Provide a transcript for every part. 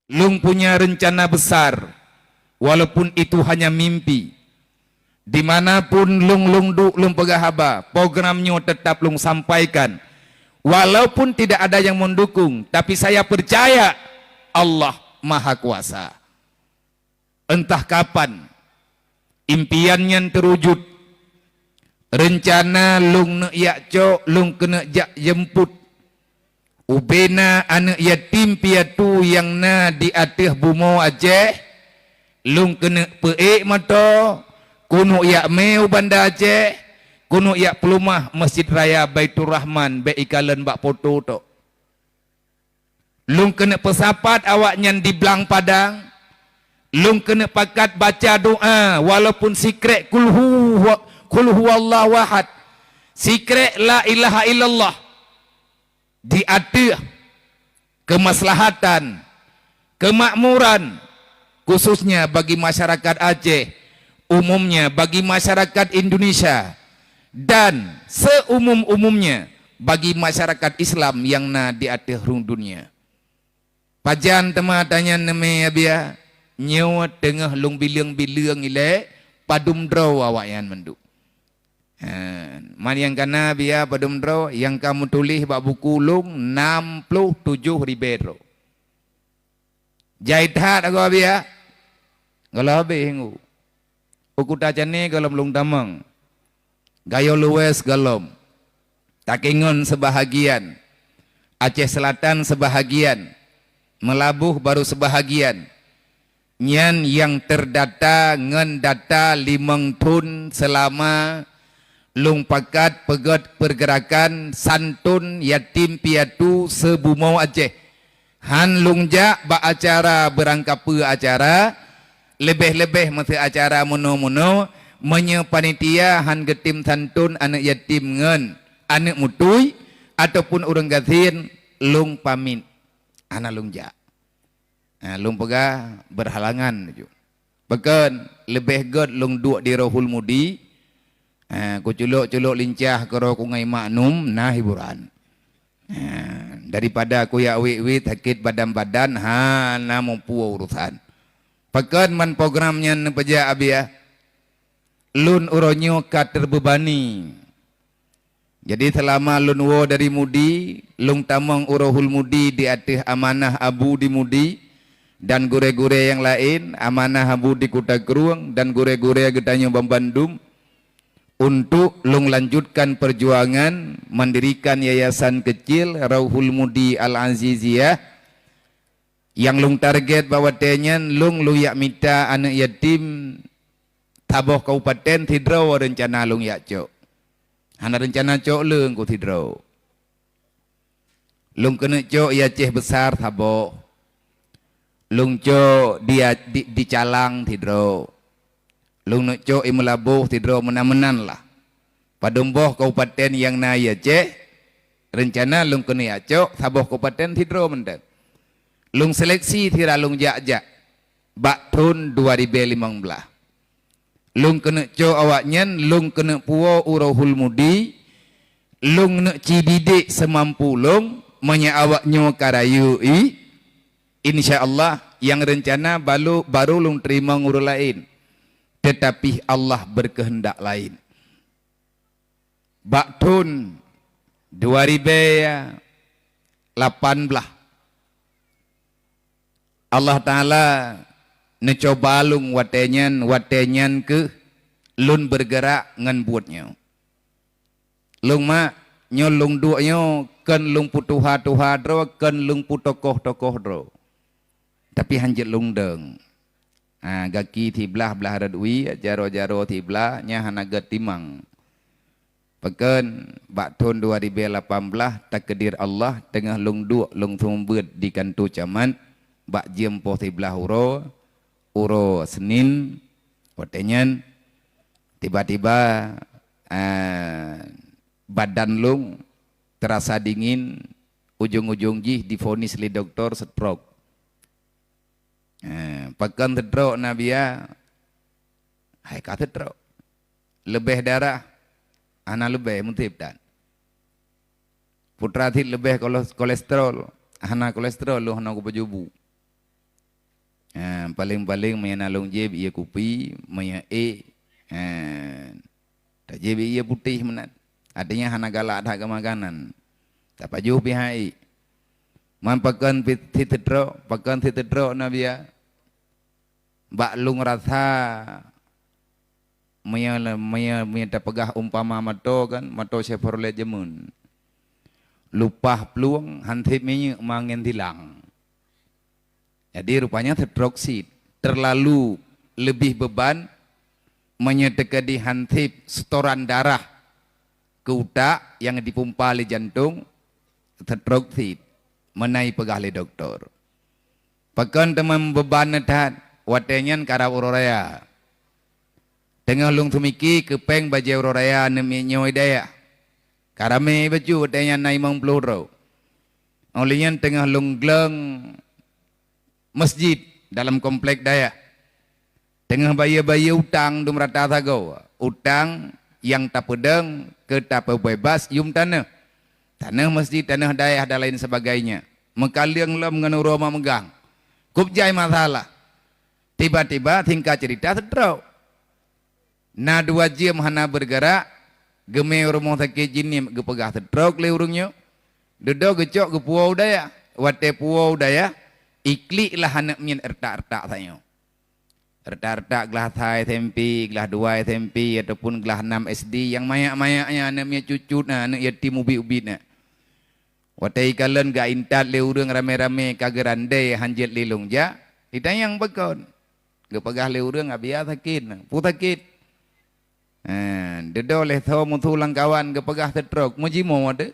Lung punya rencana besar, walaupun itu hanya mimpi. Dimanapun lung pegahaba, programnya tetap lung sampaikan. Walaupun tidak ada yang mendukung, tapi saya percaya Allah Maha Kuasa. Entah kapan impiannya terwujud, rencana lung nak yak cok, lung kena jak jemput. Ubena anak yatim piatu yang na di atas bumo Aceh, lung kena peik mata, kuno yak meu banda Aceh, kuno yak pelumah Masjid Raya Baitur Rahman, baik ikalan bak foto tu. Lung kena pesapat awaknya di Belang Padang, lung kena pakat baca doa, walaupun sikret kulhu Allah wahad, sikret la ilaha illallah, di atas kemaslahatan, kemakmuran, khususnya bagi masyarakat Aceh, umumnya bagi masyarakat Indonesia, dan seumum-umumnya bagi masyarakat Islam yang na di atas rung dunia. Pajan tema tanya neme abia nyawa tengah lung bilang-bilang ile padum draw awak yang menduk. Man yang kana biar padum draw yang kamu tulis bak buku lung 67 ribu. Jahit hat aku biar kalau habis hingu. Buku tajane kalau lung damang. Gayo luwes galom. Takingon sebahagian. Aceh Selatan sebahagian. Melabuh baru sebahagian. Nyan yang terdata ngen data 5 tahun selama lung pakat pegat pergerakan santun yatim piatu sebumau Aceh. Han lung jak ba acara berangkap acara lebih-lebih masa acara mono-mono menye panitia han getim santun anak yatim ngen anak mutui ataupun urang gatin lung pamit anak lung jak. Lung pegah berhalangan ju. Bahkan lebih god lung duk di Rohul Mudi. Ku culuk-culuk lincah ke roh ku ngai maknum nah hiburan. Daripada aku ya wik-wik sakit badan-badan na mampu urusan. Bahkan man programnya nepeja abia lun uronyo ka terbebani. Jadi selama lun wo dari Mudi, lung tamang urohul Mudi di atas amanah abu di Mudi, dan gure-gure yang lain amanah abu di Kuta Keruang dan gure-gure gedanyo Bandung untuk lung lanjutkan perjuangan mendirikan yayasan kecil Rauhul Mudi Al-Aziziyah yang lung target bahawa tenyan lung yak minta anak yatim taboh kabupaten Tidro rencana lung yak cok hana rencana cok lung ku Tidro lung kena cok ya Aceh besar taboh lung cok dia di Calang Tidro lung nak cok Melabuh Tidro menan-menan lah padumboh kabupaten yang na ya Aceh rencana lung kena ya cok taboh kabupaten Tidro mendan lung seleksi tira lung jak-jak bak tahun 2015 lung kena cok awaknya lung kena puo urohul Mudi lung nak cididik semampu lung menya awaknya karayu insyaallah yang rencana baru lung terima ngurus lain tetapi Allah berkehendak lain. Bak tahun 2018 Allah Ta'ala necoba lung watenyan ke lun bergerak ngan buatnya. Lung mak nyolung duaknya kan lung putuha-tuha dro kan lung putokoh-tokoh dro. Tapi hanjit lung deng. Gaki tiblah belah radui jaro-jaro tiblah nya hanagat timang. Pekan bak tahun 2018 takdir Allah tengah lung duk lung sumbut di kantu caman bak jempoh tiblah uro Senin watenyan tiba-tiba badan lung terasa dingin ujung-ujung jih difonis li doktor stroke. Pekan tedrok nabia hai kata tedrok lebih darah ana lebih mutip dan putra thit lebih kolesterol ana kolesterol lu hana ku pejubu Paling-paling maya nalung jeb ia kupi, maya tak jeb ia putih menat. Artinya hana galak dah ke makanan. Tak pajuh pihai. Mampakan titedro nabia. Bak lung rasa maya pegah umpama mato kan, mato Chevrolet jemun. Lupah peluang hantip minyak mangen tilang. Jadi rupanya hidroksid terlalu lebih beban menyedekati hantip setoran darah ke utak yang dipompa oleh jantung hidroksid menai pegah oleh doktor. Pakan teman beban netat watenyan karab uroraya. Tengah lung tumiki kepeng baju uroraya nemi nyoy daya. Karame baju watenyan nai mong peluru. Olian tengah lung gleng masjid dalam komplek daya. Tengah baya-baya utang dum rata tagaw. Utang yang tak pedang ke tak bebas yum tanah. Tanah masjid, tanah daya dan lain sebagainya. Mekaliang lam nganu Roma megang. Kupjai masalah. Tiba-tiba tingkat cerita terdrau. Na 2 jam hana bergerak. Geme rumah sakit jinim gepegah terdrau ke urungnya. Dedo gecok gepuau daya. Wate puau daya. Iklik lah anak min ertak-ertak saya. Ertak-ertak gelah thai tempi, gelah 2 tempi ataupun gelah 6 SD yang mayak-mayaknya anak min cucu na anak yatim ubi-ubi na. Watai kalen ga intat le urang rame-rame kagerande hanjit lilung ja. Kita yang bekon. Gepegah le urang abia sakit, pu sakit. Dedo leh tho mutulang kawan gepegah tetrok mujimo ada.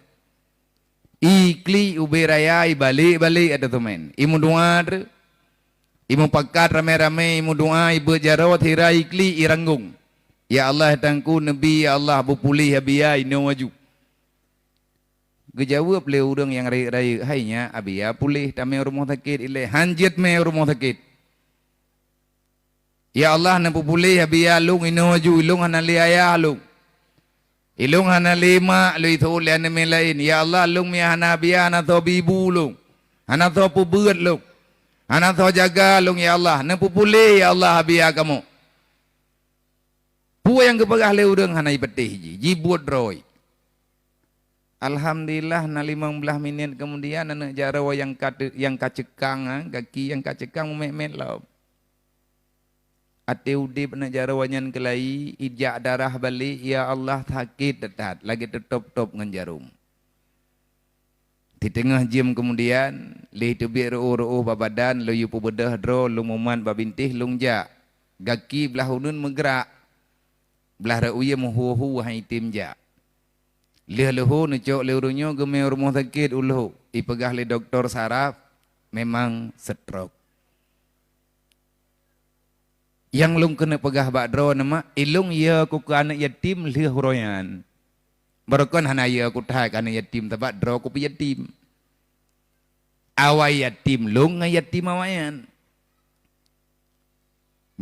Ikli uberaya balik-balik ada teman. Imu doa ada. Imu pakat rame-rame imu doa ibu jarawat hira ikli iranggung. Ya Allah tangku Nabi ya Allah bupulih abia ino waju. Gejawab le urang yang raya hainya abia pulih tame rumah sakit ile hanjit me rumah sakit. Ya Allah nampu pulih abia lung ino waju ilung hanali ayah lung. Ilung hana 5 lu itu oleh ane lain. Ya Allah lung mi hana biya hana tho bibu lung. Hana tho pubeut lung. Hana tho jaga lung ya Allah. Nempu pulih ya Allah biya kamu. Pu yang kepegah le urang hana ibetih ji. Jibut roy. Alhamdulillah na 15 minit kemudian anak jarawa yang kacekang kaki yang kacekang memet lau. Ate udip na jarawanyan kelai ijak darah balik ya Allah sakit detat lagi tetop-top ngan jarum. Di tengah jam kemudian lih tebik ru'u-ru'u babadan lu yupu bedah dro lu muman babintih lung ja. Gaki belah unun menggerak. Belah ra'uya muhu-hu hai tim ja. Lih lehu necok lehurunyo geme rumah sakit uluh. Ipegah le doktor saraf memang stroke. Yang lung kena pegah bakdro nama ilung ya ku ke anak yatim lih huroyan. Berkon hana ya ku thai anak yatim tabak dro ku pi yatim. Awai yatim lung yatim awayan.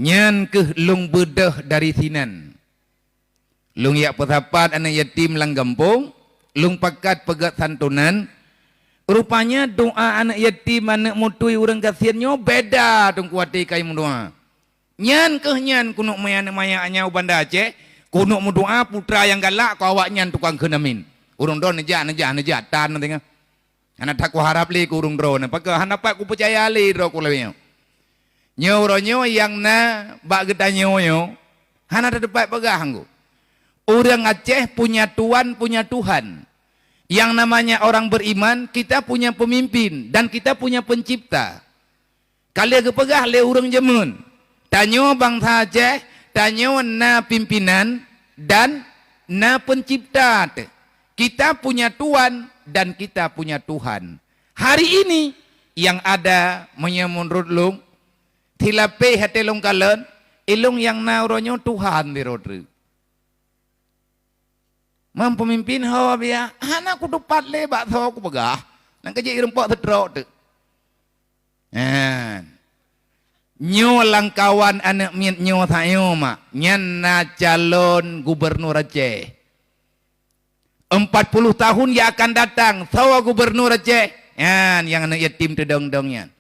Nyan ke lung bedah dari sinan. Lung yak petapat anak yatim lang gampung, lung pakat pegat santunan. Rupanya doa anak yatim anak mutui urang kasihannya beda tung kuati kai doa. Nyan kunuk maya-mayanya Banda Aceh, kunuk doa putra yang galak kau awak nyan tukang kenamin. Urung don neja tan tengah. Anak tak ku harap li ku urung drone. Pakai hanapak ku percaya li dro ku lewnya. Nyo yang na bak geta nyo hana terdepat pegah ku. Orang Aceh punya tuan, punya Tuhan. Yang namanya orang beriman, kita punya pemimpin dan kita punya pencipta. Kali kepegah le urang jemun. Tanyo bangsa Aceh, tanyo na pimpinan dan na pencipta. Kita punya Tuhan dan kita punya Tuhan. Hari ini yang ada menurut lung, tilape hati lung kalen, ilung yang nauronyo Tuhan di rodri. Mempemimpin hawa biya, anak ku dupat lebak tho ku pegah, nang kerja irempok tertrok tu. Nyo langkawan anak miet nyo thayo mak nyan na calon gubernur Aceh 40 tahun yang akan datang sawa gubernur Aceh yan yang anak yatim tedong-dongnya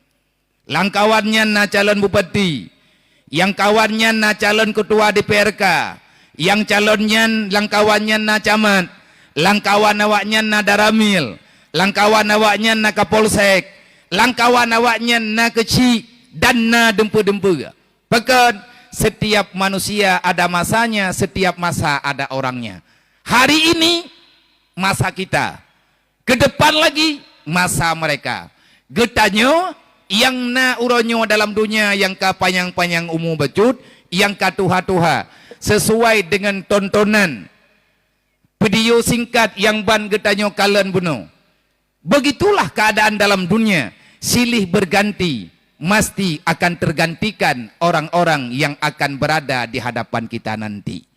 lang kawannya na calon bupati, yang kawannya na calon ketua DPRK, yang calonnya lang kawannya na camat, lang kawan awaknya na daramil, lang kawan awaknya na kapolsek, lang kawan awaknya na kecil dan na dempu-dempu. Bahkan setiap manusia ada masanya, setiap masa ada orangnya. Hari ini masa kita, ke depan lagi masa mereka. Getanyo yang na uronyo dalam dunia yang ka panjang-panjang umum becut, yang ka tuha-tuha sesuai dengan tontonan video singkat yang ban getanyo kalian bunuh. Begitulah keadaan dalam dunia, silih berganti, mesti akan tergantikan orang-orang yang akan berada di hadapan kita nanti.